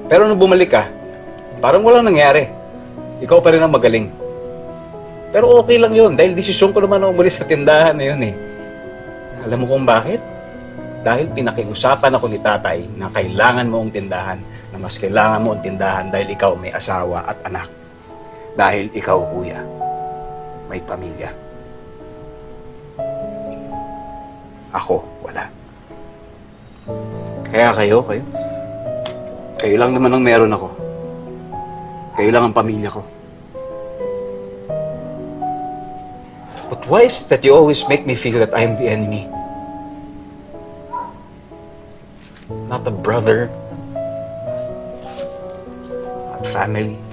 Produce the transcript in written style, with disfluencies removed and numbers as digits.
Pero nung bumalik ka, parang walang nangyari. Ikaw pa rin ang magaling. Pero okay lang yun, dahil desisyon ko naman na umalis sa tindahan na yun eh. Alam mo kung bakit? Dahil pinakiusapan ako ni tatay na kailangan mo ang tindahan, na mas kailangan mo ang tindahan dahil ikaw may asawa at anak. Dahil ikaw, kuya, may pamilya. Ako, wala. Kaya kayo lang naman ang meron ako. Kayo lang ang pamilya ko. But why is it that you always make me feel that I am the enemy? Not a brother, not family.